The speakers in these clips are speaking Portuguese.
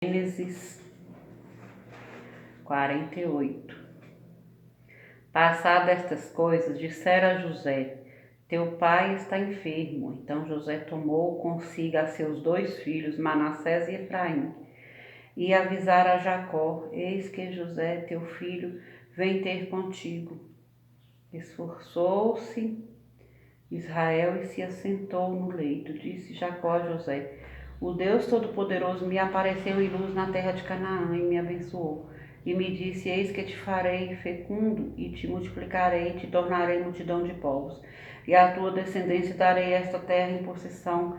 Gênesis 48. Passadas estas coisas, dissera a José: teu pai está enfermo. Então José tomou consigo a seus 2 filhos, Manassés e Efraim, e avisara a Jacó: eis que José, teu filho, vem ter contigo. Esforçou-se Israel e se assentou no leito. Disse Jacó a José: o Deus Todo-Poderoso me apareceu em luz na terra de Canaã e me abençoou. E me disse: eis que te farei fecundo e te multiplicarei e te tornarei multidão de povos. E à tua descendência darei esta terra em possessão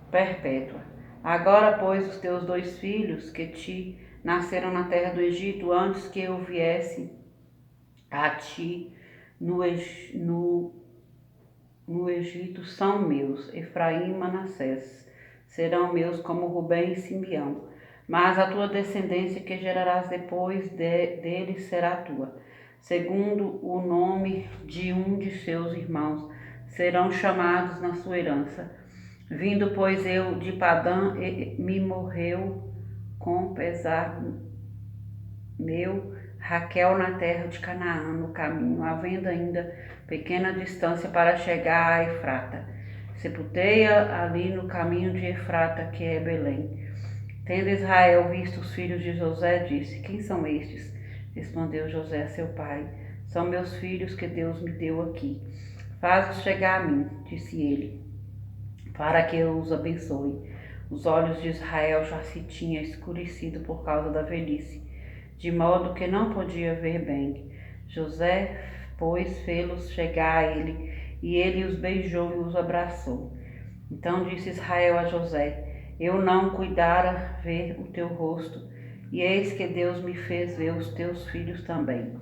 perpétua. Agora, pois, os teus 2 filhos que te nasceram na terra do Egito, antes que eu viesse a ti no Egito, são meus. Efraim e Manassés serão meus, como Rubem e Simeão. Mas a tua descendência que gerarás depois deles será tua. Segundo o nome de um de seus irmãos, serão chamados na sua herança. Vindo, pois, eu de Padã, me morreu com pesar meu Raquel na terra de Canaã, no caminho, havendo ainda pequena distância para chegar a Efrata. Sepultei-a ali no caminho de Efrata, que é Belém. Tendo Israel visto os filhos de José, disse: quem são estes? Respondeu José a seu pai: são meus filhos que Deus me deu aqui. Faz-os chegar a mim, disse ele, para que eu os abençoe. Os olhos de Israel já se tinham escurecido por causa da velhice, de modo que não podia ver bem. José, pois, fê-los chegar a ele, e ele os beijou e os abraçou. Então disse Israel a José: eu não cuidara ver o teu rosto, e eis que Deus me fez ver os teus filhos também.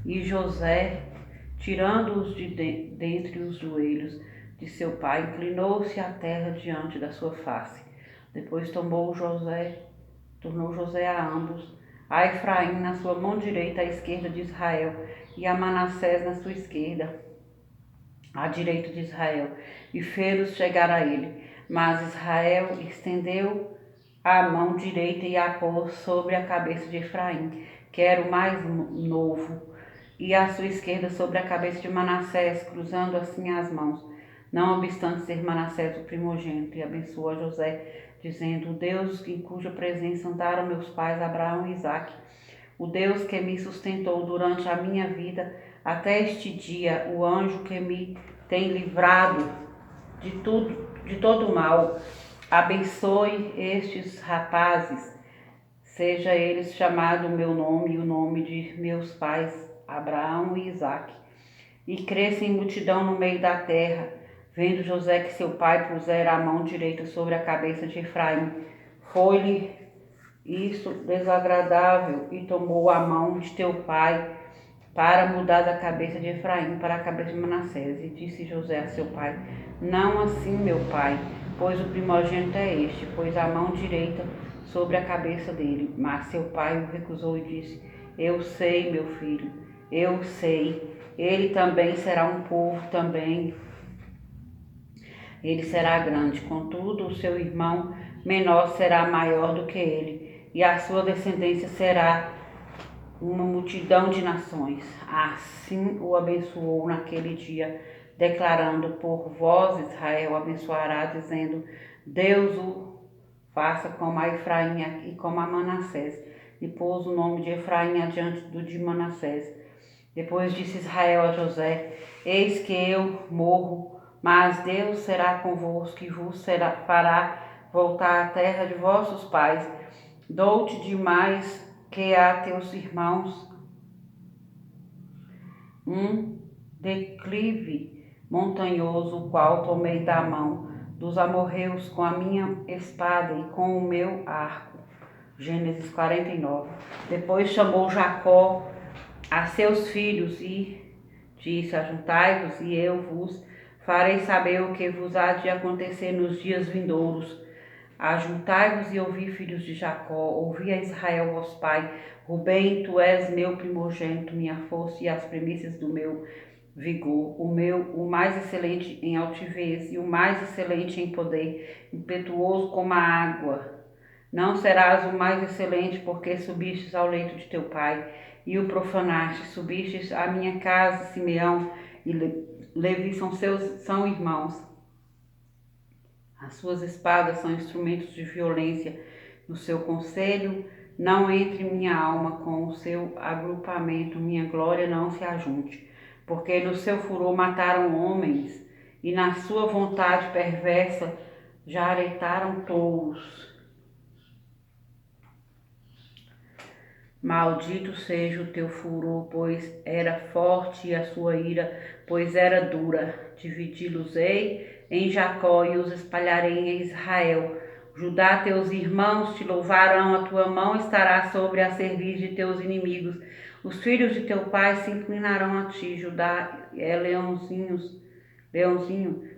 E José, tirando-os de dentre os joelhos de seu pai, inclinou-se à terra diante da sua face. Depois tornou José a ambos, a Efraim na sua mão direita à esquerda de Israel, e a Manassés na sua esquerda, à direita de Israel, e fê-los chegar a ele. Mas Israel estendeu a mão direita e a pôs sobre a cabeça de Efraim, que era o mais novo, e à sua esquerda sobre a cabeça de Manassés, cruzando assim as mãos, não obstante ser Manassés o primogênito, e abençoou a José, dizendo: o Deus em cuja presença andaram meus pais Abraão e Isaque, o Deus que me sustentou durante a minha vida até este dia, o anjo que me tem livrado de todo mal, abençoe estes rapazes, seja eles chamado o meu nome e o nome de meus pais Abraão e Isaque, e cresça em multidão no meio da terra. Vendo José que seu pai pusera a mão direita sobre a cabeça de Efraim, foi-lhe isso desagradável, e tomou a mão de teu pai para mudar da cabeça de Efraim para a cabeça de Manassés. E disse José a seu pai: não assim, meu pai, pois o primogênito é este, pois a mão direita sobre a cabeça dele. Mas seu pai o recusou e disse: eu sei, meu filho, eu sei. Ele também será um povo, também ele será grande. Contudo, o seu irmão menor será maior do que ele, e a sua descendência será uma multidão de nações. Assim o abençoou naquele dia, declarando: por vós Israel abençoará, dizendo: Deus o faça como a Efraim e como a Manassés. E pôs o nome de Efraim adiante do de Manassés. Depois disse Israel a José: eis que eu morro, mas Deus será convosco e vos fará voltar à terra de vossos pais. Dou-te demais que a teus irmãos um declive montanhoso, o qual tomei da mão dos amorreus com a minha espada e com o meu arco. Gênesis 49. Depois chamou Jacó a seus filhos e disse: ajuntai-vos, e eu vos farei saber o que vos há de acontecer nos dias vindouros. Ajuntai-vos e ouvi, filhos de Jacó, ouvi a Israel, vosso pai. Rubem, tu és meu primogênito, minha força e as primícias do meu vigor, o mais excelente em altivez e o mais excelente em poder, impetuoso como a água. Não serás o mais excelente, porque subistes ao leito de teu pai e o profanaste. Subistes à minha casa, Simeão e Levi são irmãos. As suas espadas são instrumentos de violência. No seu conselho não entre minha alma, com o seu agrupamento minha glória não se ajunte. Porque no seu furor mataram homens, e na sua vontade perversa já areitaram touros. Maldito seja o teu furor, pois era forte, e a sua ira, pois era dura. Dividi-los-ei em Jacó e os espalharei em Israel. Judá, teus irmãos te louvarão, a tua mão estará sobre a cerviz de teus inimigos. Os filhos de teu pai se inclinarão a ti. Judá é leãozinho,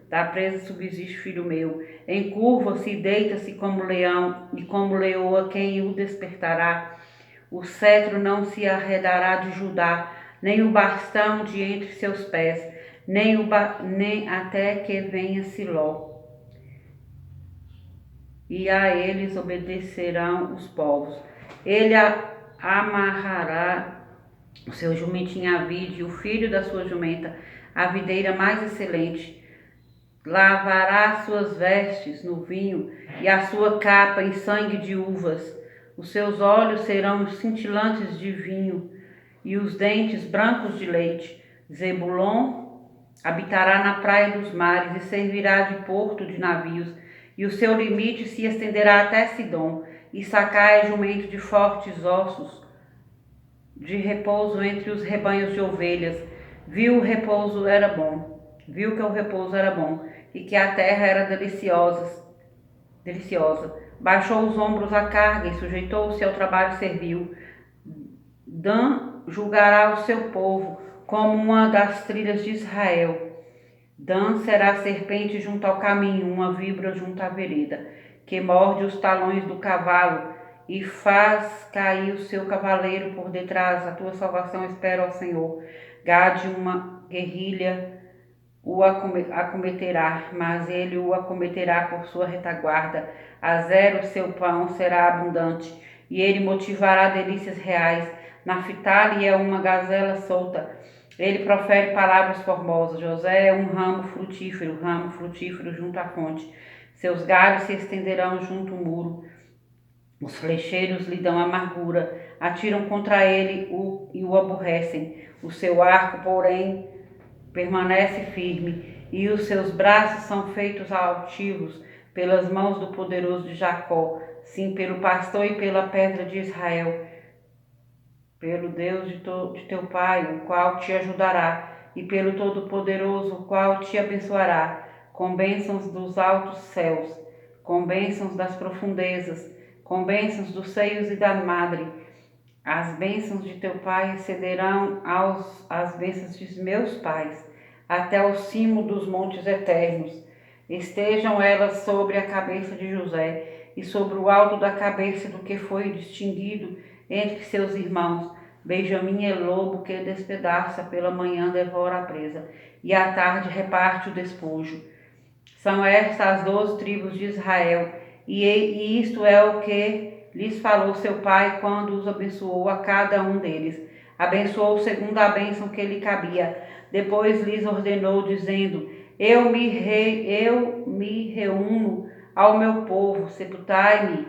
da presa subsiste, filho meu. Encurva-se e deita-se como leão, e como leoa, quem o despertará? O cetro não se arredará de Judá, nem o bastão de entre seus pés, nem até que venha Siló. E a eles obedecerão os povos. Ele amarrará o seu jumentinho à vide, e o filho da sua jumenta, a videira mais excelente. Lavará suas vestes no vinho e a sua capa em sangue de uvas. Os seus olhos serão cintilantes de vinho e os dentes brancos de leite. Zebulon habitará na praia dos mares e servirá de porto de navios, e o seu limite se estenderá até Sidom. Issacar é jumento de fortes ossos, de repouso entre os rebanhos de ovelhas. Viu que o repouso era bom e que a terra era deliciosa. Baixou os ombros à carga e sujeitou-se ao trabalho servil. Dan julgará o seu povo como uma das trilhas de Israel. Dan será serpente junto ao caminho, uma víbora junto à vereda, que morde os talões do cavalo e faz cair o seu cavaleiro por detrás. A tua salvação espera ao Senhor. Gade, uma guerrilha o acometerá, mas ele o acometerá por sua retaguarda. Azer, o seu pão será abundante, e ele motivará delícias reais. Naphtali é uma gazela solta, ele profere palavras formosas. José é um ramo frutífero junto à fonte. Seus galhos se estenderão junto ao muro. Os flecheiros lhe dão amargura, atiram contra ele e o aborrecem. O seu arco, porém, permanece firme, e os seus braços são feitos altivos pelas mãos do poderoso de Jacó, sim, pelo pastor e pela pedra de Israel, pelo Deus de teu pai, o qual te ajudará, e pelo Todo-Poderoso, o qual te abençoará, com bênçãos dos altos céus, com bênçãos das profundezas, com bênçãos dos seios e da madre. As bênçãos de teu pai excederão às bênçãos de meus pais, até o cimo dos montes eternos. Estejam elas sobre a cabeça de José, e sobre o alto da cabeça do que foi distinguido entre seus irmãos. Benjamim é lobo que despedaça, pela manhã devora a presa, e à tarde reparte o despojo. São estas as 12 tribos de Israel, e isto é o que lhes falou seu pai quando os abençoou a cada um deles. Abençoou segundo a bênção que lhe cabia. Depois lhes ordenou, dizendo: Eu me reúno ao meu povo, sepultai-me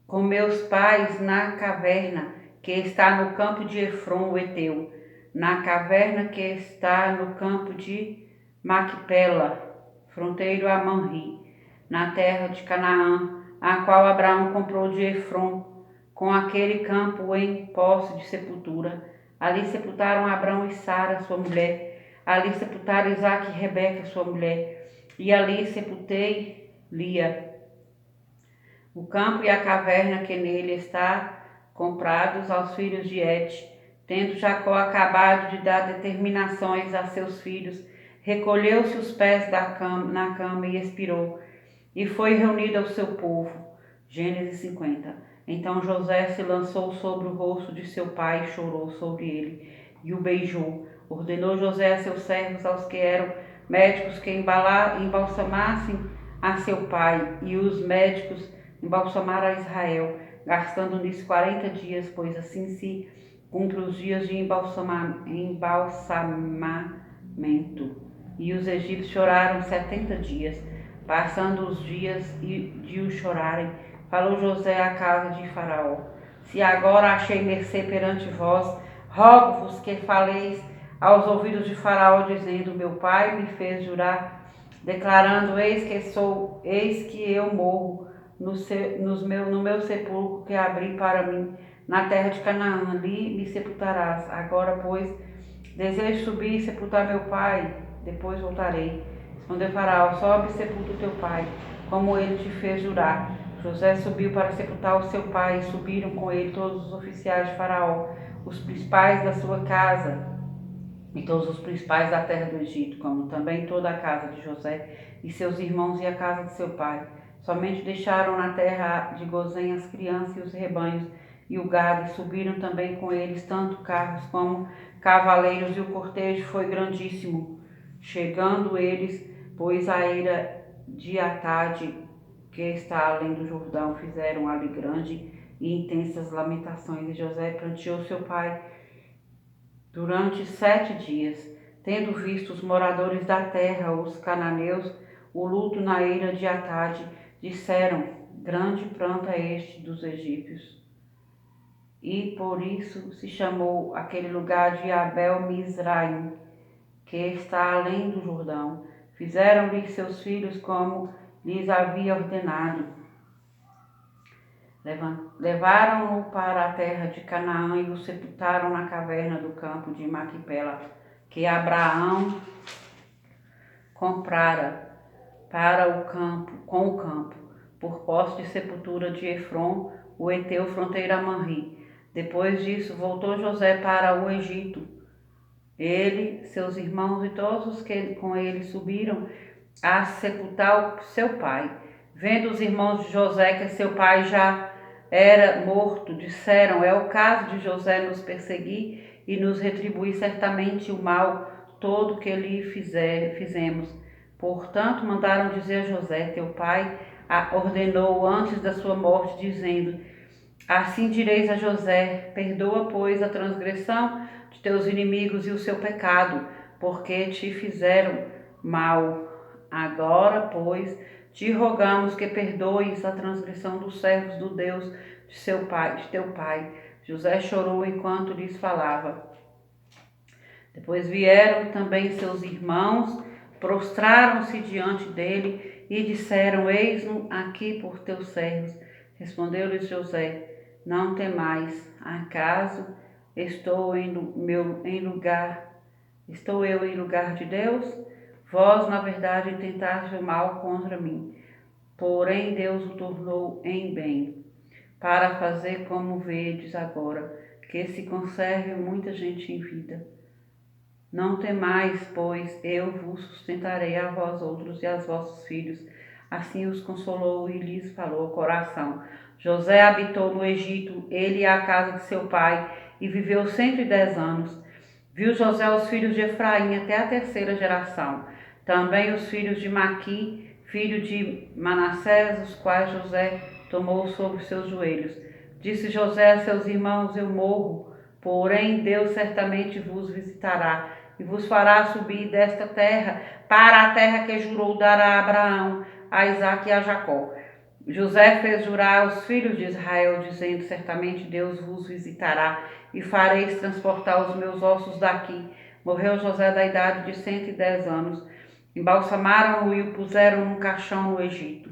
com meus pais na caverna que está no campo de Efron, o Eteu, na caverna que está no campo de Macpela, fronteiro a Manri, na terra de Canaã, a qual Abraão comprou de Efron, com aquele campo em posse de sepultura. Ali sepultaram Abraão e Sara, sua mulher. Ali sepultaram Isaque e Rebeca, sua mulher. E ali sepultei Lia. O campo e a caverna que nele está, comprados aos filhos de Et. Tendo Jacó acabado de dar determinações a seus filhos, recolheu-se os pés na cama e expirou, e foi reunido ao seu povo. Gênesis 50. Então José se lançou sobre o rosto de seu pai e chorou sobre ele, e o beijou. Ordenou José a seus servos, aos que eram médicos, que embalsamassem a seu pai, e os médicos embalsamar a Israel, gastando nisso 40 dias, pois assim se cumpre os dias de embalsamamento. E os egípcios choraram 70 dias. Passando os dias de o chorarem, falou José à casa de Faraó: Se agora achei mercê perante vós, rogo-vos que faleis aos ouvidos de Faraó, dizendo: Meu pai me fez jurar, declarando: eis que eu morro no meu sepulcro que abri para mim na terra de Canaã, ali me sepultarás. Agora, pois, desejo subir e sepultar meu pai, depois voltarei. Respondeu Faraó: Sobe e sepulta o teu pai, como ele te fez jurar. José subiu para sepultar o seu pai, e subiram com ele todos os oficiais de Faraó, os principais da sua casa e todos os principais da terra do Egito, como também toda a casa de José e seus irmãos e a casa de seu pai. Somente deixaram na terra de Gozém as crianças e os rebanhos e o gado, e subiram também com eles tanto carros como cavaleiros, e o cortejo foi grandíssimo. Chegando eles, pois a eira de Atade, que está além do Jordão, fizeram ali grande e intensas lamentações, e José pranteou seu pai durante 7 dias, tendo visto os moradores da terra, os cananeus, o luto na eira de Atade, disseram: Grande pranto é este dos egípcios. E por isso se chamou aquele lugar de Abel-Mizraim, que está além do Jordão. Fizeram-lhe seus filhos como lhes havia ordenado. Levaram-no para a terra de Canaã e o sepultaram na caverna do campo de Maquipela, que Abraão comprara com o campo, por posse de sepultura de Efron, o heteu, fronteira a Manri. Depois disso, voltou José para o Egito. Ele, seus irmãos e todos os que com ele subiram a sepultar o seu pai. Vendo os irmãos de José que seu pai já era morto, disseram: É o caso de José nos perseguir e nos retribuir certamente o mal todo que lhe fizemos. Portanto, mandaram dizer a José: Teu pai ordenou antes da sua morte, dizendo: Assim direis a José: Perdoa, pois, a transgressão de teus inimigos e o seu pecado, porque te fizeram mal. Agora, pois, te rogamos que perdoes a transgressão dos servos do Deus de teu pai. José chorou enquanto lhes falava. Depois vieram também seus irmãos, prostraram-se diante dele e disseram: Eis-nos aqui por teus servos. Respondeu-lhes José: Não temais, acaso estou eu em lugar de Deus? Vós, na verdade, tentaste o mal contra mim, porém Deus o tornou em bem, para fazer como vedes agora, que se conserve muita gente em vida. Não temais, pois eu vos sustentarei a vós outros e aos vossos filhos. Assim os consolou e lhes falou ao coração. José habitou no Egito, ele e a casa de seu pai, e viveu 110 anos. Viu José os filhos de Efraim até a 3ª geração. Também os filhos de Maqui, filho de Manassés, os quais José tomou sobre seus joelhos. Disse José a seus irmãos: Eu morro, porém Deus certamente vos visitará e vos fará subir desta terra para a terra que jurou dar a Abraão, a Isaque e a Jacó. José fez jurar aos filhos de Israel, dizendo: Certamente Deus vos visitará e fareis transportar os meus ossos daqui. Morreu José da idade de 110 anos. Embalsamaram-o e o puseram num caixão no Egito.